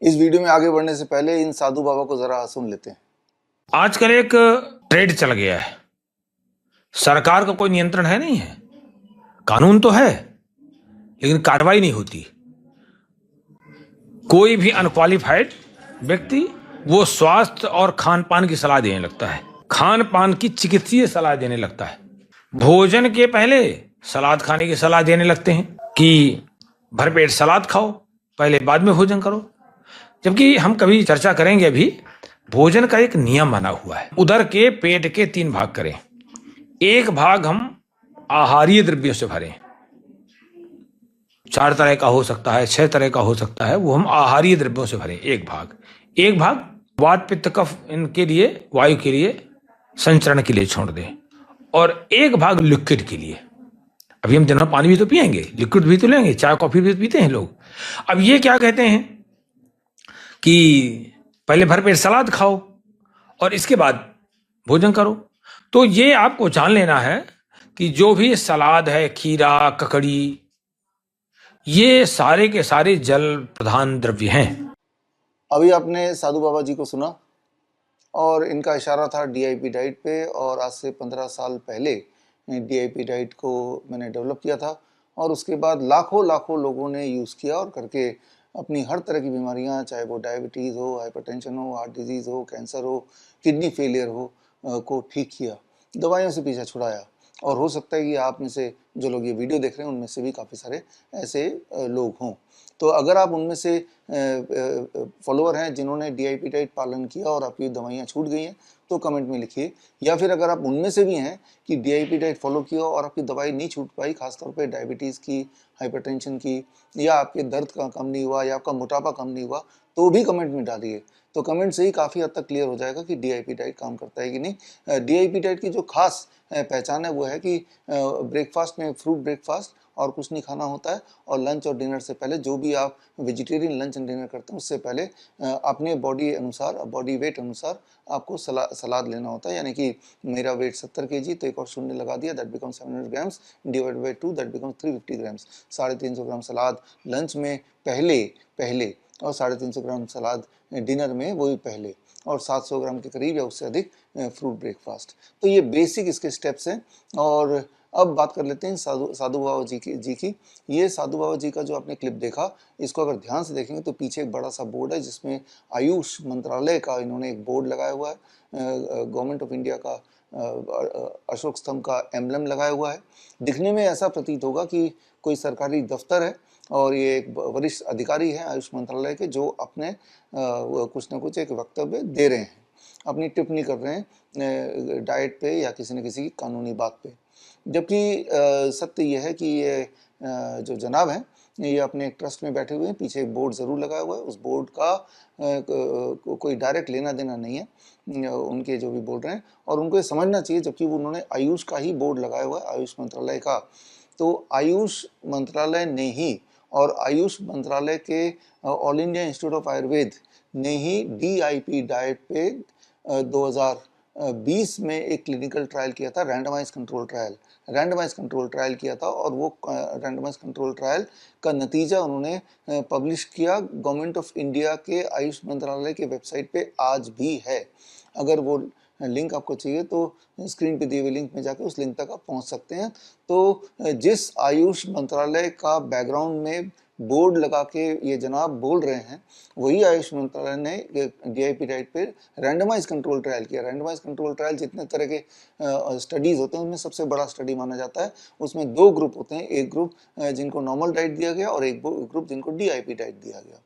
इस वीडियो में आगे बढ़ने से पहले इन साधु बाबा को जरा सुन लेते हैं। आजकल एक ट्रेड चल गया है, सरकार का कोई नियंत्रण है नहीं है, कानून तो है लेकिन कार्रवाई नहीं होती। कोई भी अनक्वालिफाइड व्यक्ति वो स्वास्थ्य और खान पान की सलाह देने लगता है, खान पान की चिकित्सीय सलाह देने लगता है, भोजन के पहले सलाद खाने की सलाह देने लगते हैं कि भरपेट सलाद खाओ, पहले बाद में भोजन करो। जबकि हम कभी चर्चा करेंगे अभी, भोजन का एक नियम बना हुआ है। उदर के पेट के 3 भाग करें, एक भाग हम आहारीय द्रव्यों से भरें। 4 तरह का हो सकता है, 6 तरह का हो सकता है, वो हम आहारीय द्रव्यों से भरें। एक भाग वात पित्त कफ इनके लिए, वायु के लिए, संचरण के लिए छोड़ दें, और एक भाग लिक्विड के लिए। अभी हम दिन भर पानी भी तो पिएंगे, लिक्विड भी तो लेंगे, चाय कॉफी भी पीते हैं लोग। अब ये क्या कहते हैं कि पहले भरपेट सलाद खाओ और इसके बाद भोजन करो। तो ये आपको जान लेना है कि जो भी सलाद है, खीरा, ककड़ी, ये सारे के सारे जल प्रधान द्रव्य हैं। अभी आपने साधु बाबा जी को सुना और इनका इशारा था डीआईपी डाइट पे, और आज से 15 साल पहले डीआईपी डाइट को मैंने डेवलप किया था और उसके बाद लाखों लाखों लोगों ने यूज़ किया और करके अपनी हर तरह की बीमारियां, चाहे वो डायबिटीज़ हो, हाइपरटेंशन हो, हार्ट डिजीज़ हो, कैंसर हो, किडनी फेलियर हो, को ठीक किया, दवाइयों से पीछा छुड़ाया। और हो सकता है कि आप में से जो लोग ये वीडियो देख रहे हैं उनमें से भी काफ़ी सारे ऐसे लोग हों। तो अगर आप उनमें से फॉलोअर हैं जिन्होंने डीआईपी डाइट पालन किया और आपकी दवाइयाँ छूट गई हैं, तो कमेंट में लिखिए। या फिर अगर आप उनमें से भी हैं कि डीआईपी डाइट फॉलो किया और आपकी दवाई नहीं छूट पाई, खासतौर पे डायबिटीज़ की, हाइपरटेंशन की, या आपके दर्द का कम नहीं हुआ, या आपका मोटापा कम नहीं हुआ, तो भी कमेंट में डालिए। तो कमेंट से ही काफ़ी हद तक क्लियर हो जाएगा कि डीआईपी डाइट काम करता है कि नहीं। डीआईपी डाइट की जो खास पहचान है वो है कि ब्रेकफास्ट में फ्रूट ब्रेकफास्ट और कुछ नहीं खाना होता है, और लंच और डिनर से पहले जो भी आप वेजिटेरियन लंच एंड डिनर करते हैं उससे पहले अपने बॉडी अनुसार, बॉडी वेट अनुसार आपको सलाद लेना होता है। यानी कि मेरा वेट 70 kg, तो एक और शून्य लगा दिया, that becomes 700 grams, divide by 2, that becomes 350 grams. 350 gram salad lunch में पहले और 350 ग्राम सलाद डिनर में वो भी पहले, और 700 ग्राम के करीब या उससे अधिक फ्रूट ब्रेकफास्ट। तो ये बेसिक इसके स्टेप्स हैं। और अब बात कर लेते हैं साधु बाबा जी की। ये साधु बाबा जी का जो आपने क्लिप देखा, इसको अगर ध्यान से देखेंगे तो पीछे एक बड़ा सा बोर्ड है जिसमें आयुष मंत्रालय का इन्होंने एक बोर्ड लगाया हुआ है, गवर्नमेंट ऑफ इंडिया का अशोक स्तंभ का एम्बलम लगाया हुआ है। दिखने में ऐसा प्रतीत होगा कि कोई सरकारी दफ्तर है और ये एक वरिष्ठ अधिकारी है आयुष मंत्रालय के, जो अपने कुछ ना कुछ एक वक्तव्य दे रहे हैं, अपनी टिप्पणी कर रहे हैं डाइट पे या किसी न किसी कानूनी बात पे। जबकि सत्य यह है कि ये जो जनाब हैं ये अपने एक ट्रस्ट में बैठे हुए हैं, पीछे एक बोर्ड ज़रूर लगा हुआ है, उस बोर्ड का कोई डायरेक्ट लेना देना नहीं है उनके जो भी बोल रहे हैं, और उनको ये समझना चाहिए, जबकि उन्होंने आयुष का ही बोर्ड लगाया हुआ है, आयुष मंत्रालय का। तो आयुष मंत्रालय ने ही, और आयुष मंत्रालय के all India institute of Ayurveda ने ही डीआईपी डाइट पे 2020 में एक क्लिनिकल ट्रायल किया था, रैंडमाइज कंट्रोल ट्रायल किया था, और वो रैंडमाइज कंट्रोल ट्रायल का नतीजा उन्होंने पब्लिश किया गवर्नमेंट ऑफ इंडिया के आयुष मंत्रालय के वेबसाइट पे आज भी है। अगर वो लिंक आपको चाहिए तो स्क्रीन पे दिए हुए लिंक में जाकर उस लिंक तक आप पहुंच सकते हैं। तो जिस आयुष मंत्रालय का बैकग्राउंड में बोर्ड लगा के ये जनाब बोल रहे हैं, वही आयुष मंत्रालय ने डीआईपी डाइट पे रैंडमाइज कंट्रोल ट्रायल किया। रैंडमाइज कंट्रोल ट्रायल जितने तरह के स्टडीज़ होते हैं उनमें सबसे बड़ा स्टडी माना जाता है। उसमें 2 ग्रुप होते हैं, एक ग्रुप जिनको नॉर्मल डाइट दिया गया और एक ग्रुप जिनको डीआईपी डाइट दिया गया।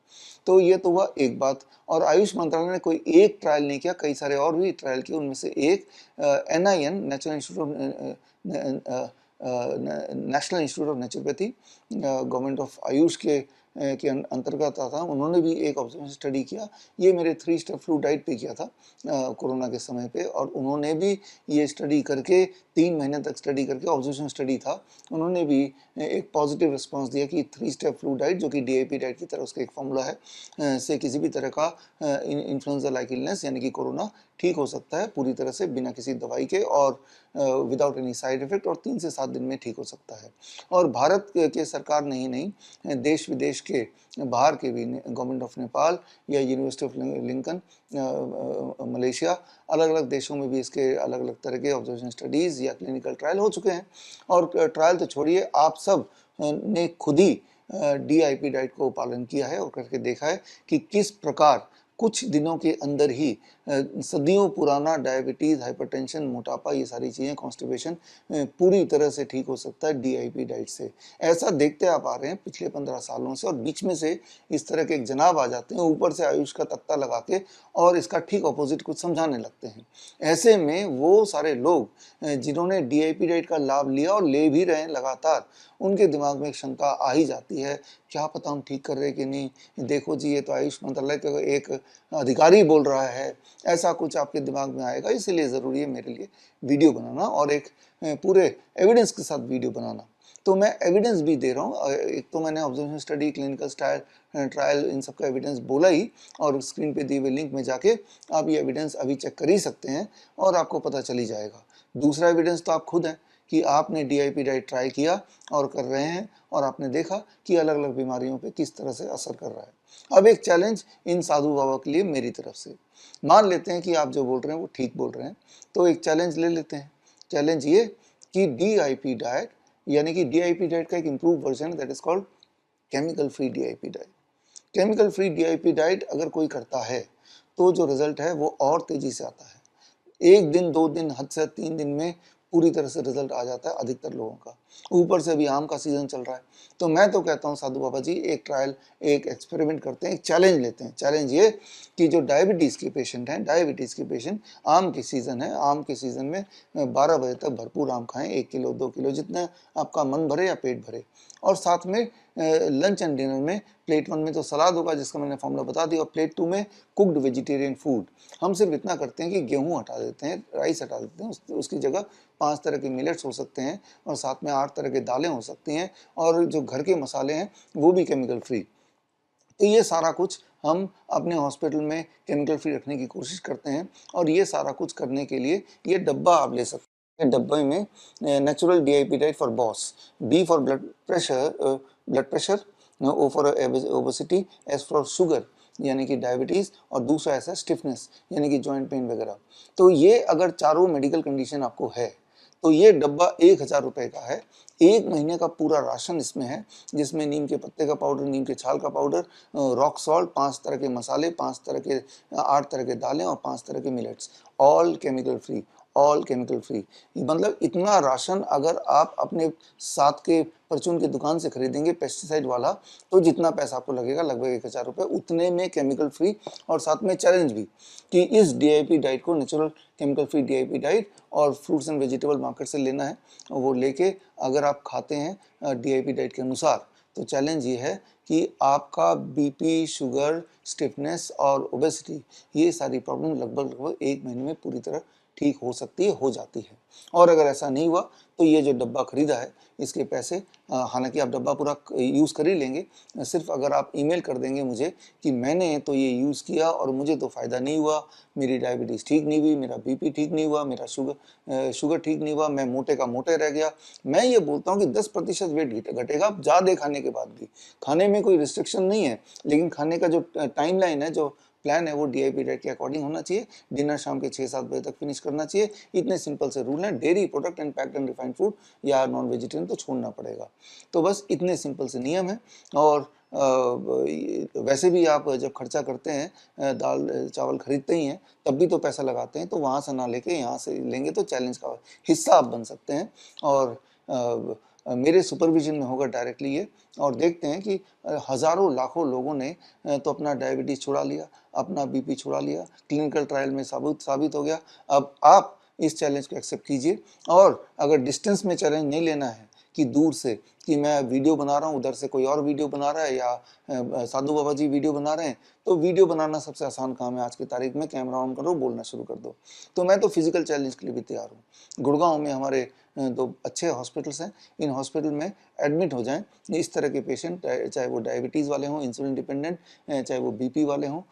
तो ये तो हुआ एक बात। और आयुष मंत्रालय ने कोई एक ट्रायल नहीं किया, कई सारे और भी ट्रायल किए। उनमें से एक NIN, national institute of naturopathy, government of Ayush के अंतर्गत आता, उन्होंने भी एक ऑब्जर्वेशन स्टडी किया। ये मेरे 3 स्टेप फ्लू डाइट पे किया था कोरोना के समय पे, और उन्होंने भी ये स्टडी करके 3 महीने तक स्टडी करके, ऑब्जर्वेशन स्टडी था, उन्होंने भी एक पॉजिटिव रिस्पांस दिया कि 3 स्टेप फ्लू डाइट, जो कि डीआईपी डाइट की तरह उसका एक फॉर्मूला है, से किसी भी तरह का इन्फ्लुएंजा लाइक इलनेस यानी कि कोरोना ठीक हो सकता है पूरी तरह से बिना किसी दवाई के, और विदाउट एनी साइड इफेक्ट, और 3 से 7 दिन में ठीक हो सकता है। और भारत के सरकार नहीं नहीं देश विदेश के बाहर के भी गवर्नमेंट ऑफ नेपाल या यूनिवर्सिटी ऑफ लिंकन मलेशिया, अलग अलग देशों में भी इसके अलग अलग तरह के ऑब्जर्वेशन स्टडीज़ या क्लिनिकल ट्रायल हो चुके हैं। और ट्रायल तो छोड़िए, आप सब ने खुद ही DIP डाइट को पालन किया है और करके देखा है कि किस प्रकार कुछ दिनों के अंदर ही सदियों पुराना डायबिटीज़, हाइपरटेंशन, मोटापा, ये सारी चीज़ें, कॉन्स्टिपेशन पूरी तरह से ठीक हो सकता है DIP डाइट से। ऐसा देखते आप आ रहे हैं पिछले 15 सालों से, और बीच में से इस तरह के एक जनाब आ जाते हैं ऊपर से आयुष का तख्ता लगा के और इसका ठीक ऑपोजिट कुछ समझाने लगते हैं। ऐसे में वो सारे लोग जिन्होंने DIP डाइट का लाभ लिया और ले भी रहे हैं लगातार, उनके दिमाग में एक शंका आ ही जाती है, क्या पता हम ठीक कर रहे कि नहीं, देखो जी ये तो आयुष मंत्रालय का एक अधिकारी बोल रहा है, ऐसा कुछ आपके दिमाग में आएगा। इसीलिए ज़रूरी है मेरे लिए वीडियो बनाना और एक पूरे एविडेंस के साथ वीडियो बनाना। तो मैं एविडेंस भी दे रहा हूँ। एक तो मैंने ऑब्जर्वेशन स्टडी, क्लिनिकल ट्रायल, इन सब का एविडेंस बोला ही, और स्क्रीन पे दिए हुए लिंक में जाके आप ये एविडेंस अभी चेक कर ही सकते हैं और आपको पता चली जाएगा। दूसरा एविडेंस तो आप खुद हैं कि आपने DIP डाइट ट्राई किया और कर रहे हैं, और आपने देखा कि अलग अलग बीमारियों पे किस तरह से असर कर रहा है। अब एक चैलेंज इन साधु बाबा के लिए मेरी तरफ से, मान लेते हैं कि आप जो बोल रहे हैं वो ठीक बोल रहे हैं, तो एक चैलेंज ले लेते हैं। चैलेंज ये कि DIP डाइट, यानी कि DIP डाइट का एक improve version, that is called chemical free DIP diet. Chemical free DIP diet अगर कोई करता है तो जो रिजल्ट है वो और तेजी से आता है। 1 दिन 2 दिन, हद से 3 दिन में पूरी तरह से रिजल्ट आ जाता है अधिकतर लोगों का। ऊपर से अभी आम का सीजन चल रहा है, तो मैं तो कहता हूँ साधु बाबा जी, एक ट्रायल, एक एक्सपेरिमेंट करते हैं, एक चैलेंज लेते हैं। चैलेंज ये कि जो डायबिटीज़ के पेशेंट हैं, डायबिटीज़ के पेशेंट, आम के सीज़न है, आम के सीज़न में 12 बजे तक भरपूर आम खाएं, 1 किलो 2 किलो, जितना आपका मन भरे या पेट भरे। और साथ में लंच एंड डिनर में प्लेट 1 में तो सलाद होगा जिसका मैंने फॉर्मूला बता दिया, और प्लेट 2 में कुक्ड वेजिटेरियन फूड। हम सिर्फ इतना करते हैं कि गेहूं हटा देते हैं, राइस हटा देते हैं, उसकी जगह 5 तरह के मिलेट्स हो सकते हैं, और साथ में 8 तरह के दालें हो सकती हैं, और जो घर के मसाले हैं वो भी केमिकल फ्री। तो ये सारा कुछ हम अपने हॉस्पिटल में केमिकल फ्री रखने की कोशिश करते हैं, और ये सारा कुछ करने के लिए ये डब्बा आप ले सकते हैं। डब्बे में natural DIP diet for boss, B for blood pressure, O for obesity, S for sugar यानी कि डायबिटीज़, और दूसरा ऐसा स्टिफनेस यानी कि जॉइंट पेन वगैरह। तो ये अगर चारों मेडिकल कंडीशन आपको है तो ये डब्बा 1000 रुपये का है। 1 महीने का पूरा राशन इसमें है, जिसमें नीम के पत्ते का पाउडर, नीम के छाल का पाउडर, रॉक सॉल्ट, 5 तरह के मसाले, 8 तरह के दालें और 5 तरह के millets, all chemical free, all chemical free. मतलब इतना राशन अगर आप अपने साथ के परचून की दुकान से खरीदेंगे पेस्टिसाइड वाला, तो जितना पैसा आपको लगेगा लगभग 1000 रुपये, उतने में केमिकल फ्री। और साथ में चैलेंज भी कि इस DIP डाइट को, natural chemical free DIP diet, और फ्रूट्स एंड वेजिटेबल मार्केट से लेना है, वो लेके अगर आप खाते हैं DIP डाइट के अनुसार, तो चैलेंज ये है कि आपका BP, शुगर, स्टिफनेस और ओबेसिटी, ये सारी प्रॉब्लम लगभग 1 महीने में पूरी तरह ठीक हो सकती है, हो जाती है। और अगर ऐसा नहीं हुआ तो ये जो डब्बा खरीदा है इसके पैसे, हालांकि आप डब्बा पूरा यूज़ कर ही लेंगे, सिर्फ अगर आप ईमेल कर देंगे मुझे कि मैंने तो ये यूज़ किया और मुझे तो फ़ायदा नहीं हुआ, मेरी डायबिटीज़ ठीक नहीं हुई, मेरा BP ठीक नहीं हुआ, मेरा शुगर ठीक नहीं हुआ, मैं मोटे का मोटे रह गया। मैं ये बोलता हूँ कि 10% वेट घटेगा ज़्यादा खाने के बाद भी। खाने में कोई रिस्ट्रिक्शन नहीं है, लेकिन खाने का जो टाइम लाइन है, जो प्लान है, वो DIP डाइट के अकॉर्डिंग होना चाहिए। डिनर शाम के 6-7 बजे तक फिनिश करना चाहिए। इतने सिंपल से रूल हैं। Dairy product and packed and refined food या नॉन वेजिटेरियन तो छोड़ना पड़ेगा। तो बस इतने सिंपल से नियम हैं। और वैसे भी आप जब खर्चा करते हैं, दाल चावल खरीदते ही हैं, तब भी तो पैसा लगाते हैं, तो वहाँ से ना लेके यहाँ से लेंगे तो चैलेंज का हिस्सा आप बन सकते हैं। और मेरे सुपरविजन में होगा डायरेक्टली ये, और देखते हैं कि हज़ारों लाखों लोगों ने तो अपना डायबिटीज़ छुड़ा लिया, अपना BP छुड़ा लिया, क्लिनिकल ट्रायल में साबित हो गया। अब आप इस चैलेंज को एक्सेप्ट कीजिए, और अगर डिस्टेंस में चैलेंज नहीं लेना है कि दूर से, कि मैं वीडियो बना रहा हूँ, उधर से कोई और वीडियो बना रहा है, या साधु बाबा जी वीडियो बना रहे हैं, तो वीडियो बनाना सबसे आसान काम है आज की तारीख में। कैमरा ऑन करो, बोलना शुरू कर दो। तो मैं तो फिजिकल चैलेंज के लिए भी तैयार हूँ। गुड़गांव में हमारे 2 अच्छे हॉस्पिटल्स हैं, इन हॉस्पिटल में एडमिट हो जाएं इस तरह के पेशेंट, चाहे वो डायबिटीज़ वाले हों, इंसुलिन डिपेंडेंट, चाहे वो BP वाले हों,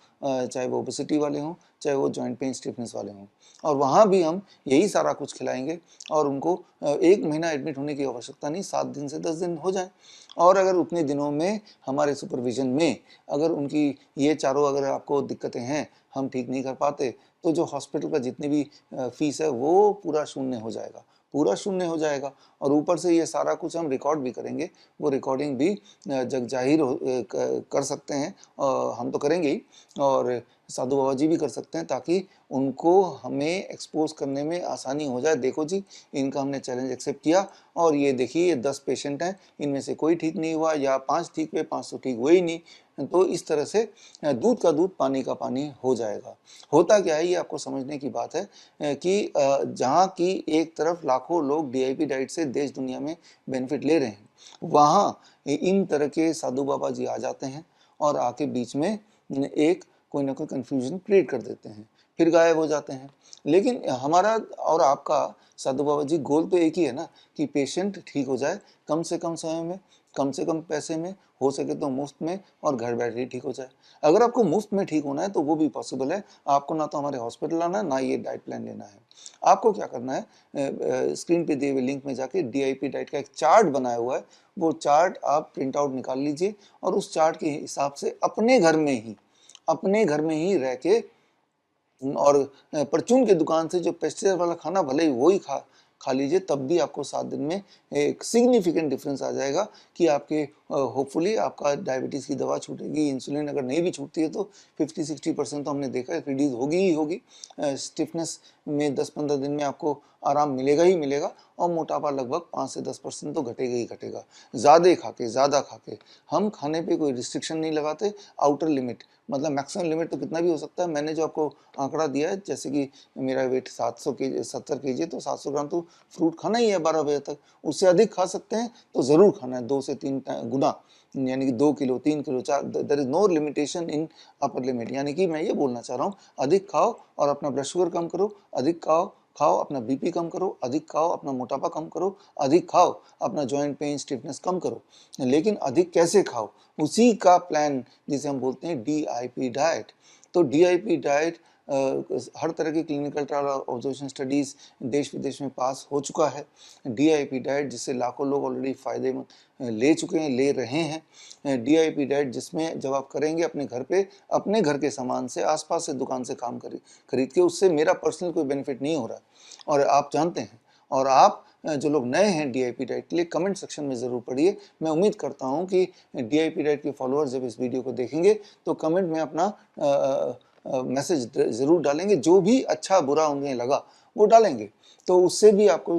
चाहे वो ओबेसिटी वाले हों, चाहे वो जॉइंट पेन स्टिफनेस वाले हों, और वहाँ भी हम यही सारा कुछ खिलाएंगे। और उनको 1 महीना एडमिट होने की आवश्यकता नहीं, 7 दिन से 10 दिन दिन हो जाए। और अगर उतने दिनों में हमारे सुपरविजन में अगर उनकी ये चारों अगर आपको दिक्कतें हैं, हम ठीक नहीं कर पाते, तो जो हॉस्पिटल का जितनी भी फीस है वो पूरा शून्य हो जाएगा, पूरा शून्य हो जाएगा। और ऊपर से ये सारा कुछ हम रिकॉर्ड भी करेंगे, वो रिकॉर्डिंग भी जग जाहिर कर सकते हैं, हम तो करेंगे ही, और साधु बाबा जी भी कर सकते हैं, ताकि उनको हमें एक्सपोज करने में आसानी हो जाए। देखो जी, इनका हमने चैलेंज एक्सेप्ट किया, और ये देखिए ये 10 पेशेंट हैं, इनमें से कोई ठीक नहीं हुआ, या 5 ठीक हुए, 5 तो ठीक हुए ही नहीं। तो इस तरह से दूध का दूध पानी का पानी हो जाएगा। होता क्या है, ये आपको समझने की बात है कि जहाँ की एक तरफ लाखों लोग DIP डाइट से देश दुनिया में बेनिफिट ले रहे हैं, वहाँ इन तरह के साधु बाबा जी आ जाते हैं और आके बीच में एक कोई ना कोई कन्फ्यूजन क्रिएट कर देते हैं, फिर गायब हो जाते हैं। लेकिन हमारा और आपका साधु बाबा जी गोल तो एक ही है ना, कि पेशेंट ठीक हो जाए कम से कम समय में, कम से कम पैसे में, हो सके तो मुफ्त में, और घर बैठे ही ठीक हो जाए। अगर आपको मुफ्त में ठीक होना है तो वो भी पॉसिबल है। आपको ना तो हमारे हॉस्पिटल आना है, ना ये डाइट प्लान लेना है। आपको क्या करना है, स्क्रीन पे दिए हुए लिंक में जाके DIP डाइट का एक चार्ट बनाया हुआ है, वो चार्ट आप प्रिंट आउट निकाल लीजिए, और उस चार्ट के हिसाब से अपने घर में ही रह के, और परचून की दुकान से जो पेस्टिसाइड वाला खाना भले ही वो ही खा लीजिए, तब भी आपको 7 दिन में एक सिग्निफिकेंट डिफरेंस आ जाएगा कि आपके होपफुली आपका डायबिटीज़ की दवा छूटेगी। इंसुलिन अगर नहीं भी छूटती है तो 50-60% तो हमने देखा है रिड्यूस होगी ही होगी। स्टिफनेस में 10-15 दिन में आपको आराम मिलेगा ही मिलेगा, और मोटापा लगभग 5 से 10% तो घटेगा ही घटेगा। ज़्यादा खा के हम खाने पे कोई रिस्ट्रिक्शन नहीं लगाते। आउटर लिमिट मतलब मैक्सिमम लिमिट तो कितना भी हो सकता है। मैंने जो आपको आंकड़ा दिया है, जैसे कि मेरा वेट 70 kg, तो 700 ग्राम तो फ्रूट खाना ही है 12 बजे तक। उससे अधिक खा सकते हैं तो ज़रूर खाना है, 2 से 3 गुना, यानी कि 2 kilo, 3 kilo, 4, there is no limitation in upper limit. यानी कि मैं ये बोलना चाह रहा हूँ, अधिक खाओ और अपना ब्लड शुगर कम करो, अधिक खाओ अपना BP कम करो, अधिक खाओ अपना मोटापा कम करो, अधिक खाओ अपना जॉइंट पेन स्टिफनेस कम करो। लेकिन अधिक कैसे खाओ, उसी का प्लान जिसे हम बोलते हैं DIP डाइट। तो DIP डाइट हर तरह की क्लिनिकल ट्रायल ऑब्जर्वेशन स्टडीज़ देश विदेश में पास हो चुका है। DIP डाइट जिससे लाखों लोग ऑलरेडी फ़ायदे ले चुके हैं, ले रहे हैं। DIP डाइट जिसमें जब आप करेंगे अपने घर पे, अपने घर के सामान से, आसपास से दुकान से काम खरीद के, उससे मेरा पर्सनल कोई बेनिफिट नहीं हो रहा, और आप जानते हैं। और आप जो लोग नए हैं DIP डाइट के लिए, कमेंट सेक्शन में ज़रूर पढ़िए। मैं उम्मीद करता हूं कि DIP डाइट के फॉलोअर्स जब इस वीडियो को देखेंगे तो कमेंट में अपना मैसेज ज़रूर डालेंगे, जो भी अच्छा बुरा उन्हें लगा वो डालेंगे, तो उससे भी आपको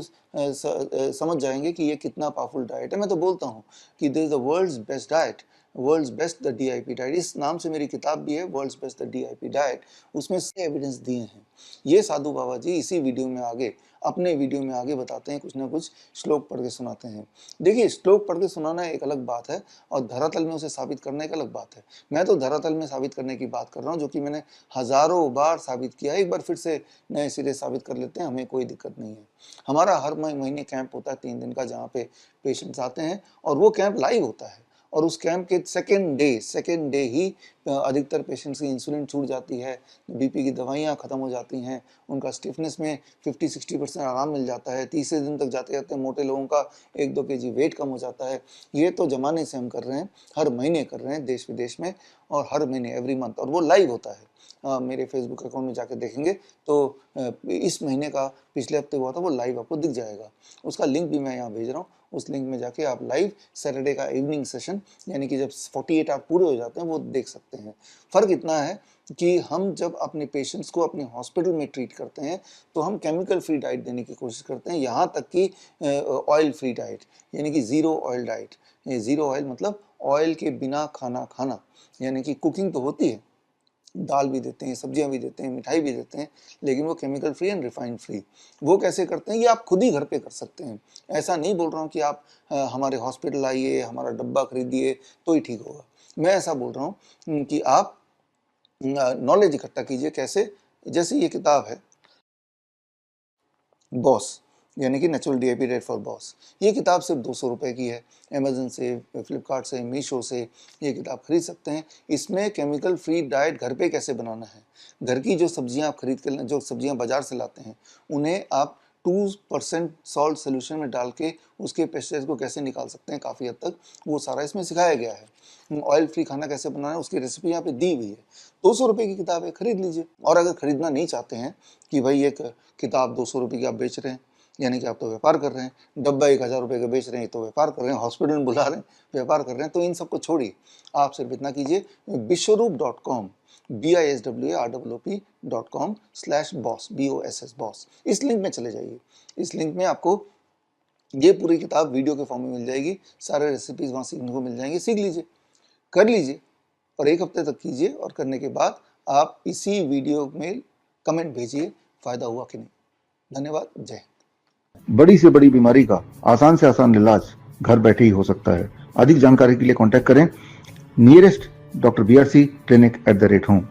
समझ जाएंगे कि ये कितना पावरफुल डाइट है। मैं तो बोलता हूँ कि this is the world's best diet, world's best the DIP diet. इस नाम से मेरी किताब भी है, world's best the DIP diet. उसमें से एविडेंस दिए हैं। ये साधु बाबा जी इसी वीडियो में आगे, अपने वीडियो में आगे बताते हैं, कुछ ना कुछ श्लोक पढ़ के सुनाते हैं। देखिए, श्लोक पढ़ के सुनाना एक अलग बात है, और धरातल में उसे साबित करना एक अलग बात है। मैं तो धरातल में साबित करने की बात कर रहा हूँ, जो कि मैंने हज़ारों बार साबित किया है। एक बार फिर से नए सिरे साबित कर लेते हैं, हमें कोई दिक्कत नहीं है। हमारा हर महीने कैंप होता है 3 दिन का, जहाँ पे पेशेंट्स आते हैं, और वो कैंप लाइव होता है। और उस कैंप के सेकेंड डे ही अधिकतर पेशेंट्स की इंसुलिन छूट जाती है, BP की दवाइयाँ ख़त्म हो जाती हैं, उनका स्टिफनेस में 50-60% आराम मिल जाता है। तीसरे दिन तक जाते जाते मोटे लोगों का 1-2 kg वेट कम हो जाता है। ये तो ज़माने से हम कर रहे हैं, हर महीने कर रहे हैं देश विदेश में, और हर महीने एवरी मंथ, और वो लाइव होता है। मेरे फेसबुक अकाउंट में जाकर देखेंगे तो इस महीने का पिछले हफ्ते हुआ था, वो लाइव आपको दिख जाएगा। उसका लिंक भी मैं यहाँ भेज रहा हूँ। उस लिंक में जाके आप लाइव सैटरडे का इवनिंग सेशन, यानी कि जब 48 आवर पूरे हो जाते हैं, वो देख सकते हैं। फ़र्क इतना है कि हम जब अपने पेशेंट्स को अपने हॉस्पिटल में ट्रीट करते हैं तो हम केमिकल फ्री डाइट देने की कोशिश करते हैं, यहाँ तक कि ऑयल फ्री डाइट, यानी कि ज़ीरो ऑयल डाइट। ये ज़ीरो ऑयल मतलब ऑयल के बिना खाना, यानी कि कुकिंग तो होती है, दाल भी देते हैं, सब्जियां भी देते हैं, मिठाई भी देते हैं, लेकिन वो chemical free and refined free. वो कैसे करते हैं, ये आप खुद ही घर पे कर सकते हैं। ऐसा नहीं बोल रहा हूँ कि आप हमारे हॉस्पिटल आइए, हमारा डब्बा खरीदिए तो ही ठीक होगा। मैं ऐसा बोल रहा हूँ कि आप नॉलेज इकट्ठा कीजिए। कैसे? जैसे ये किताब है बॉस, यानी कि natural DIP diet for boss. ये किताब सिर्फ 200 रुपये की है। अमेजन से, फ्लिपकार्ट से, मीशो से ये किताब खरीद सकते हैं। इसमें केमिकल फ्री डाइट घर पे कैसे बनाना है, घर की जो सब्जियां आप खरीद कर, जो सब्जियां बाजार से लाते हैं, उन्हें आप 2% सॉल्ट सोल्यूशन में डाल के उसके पेस्टिसाइड को कैसे निकाल सकते हैं काफ़ी हद तक, वो सारा इसमें सिखाया गया है। ऑयल फ्री खाना कैसे बनाना है उसकी रेसिपी यहाँ पे दी हुई है। 200 रुपये की किताब है, खरीद लीजिए। और अगर खरीदना नहीं चाहते हैं कि भाई एक किताब 200 रुपये की आप बेच रहे हैं, यानी कि आप तो व्यापार कर रहे हैं, डब्बा 1000 रुपये का बेच रहे हैं तो व्यापार कर रहे हैं, हॉस्पिटल में बुला रहे हैं व्यापार कर रहे हैं, तो इन सबको छोड़िए। आप सिर्फ इतना कीजिए, विश्वरूप.com BISWROOP.com/boss BOSS इस लिंक में चले जाइए। इस लिंक में आपको ये पूरी किताब वीडियो के फॉर्म में मिल जाएगी, सारे रेसिपीज वहाँ सीखने को मिल जाएंगे, सीख लीजिए, कर लीजिए और 1 हफ्ते तक कीजिए। और करने के बाद आप इसी वीडियो में कमेंट भेजिए फ़ायदा हुआ कि नहीं। धन्यवाद, जय हिंद। बड़ी से बड़ी बीमारी का आसान से आसान इलाज घर बैठे ही हो सकता है। अधिक जानकारी के लिए कांटेक्ट करें nearest Dr. BRC Clinic @ home।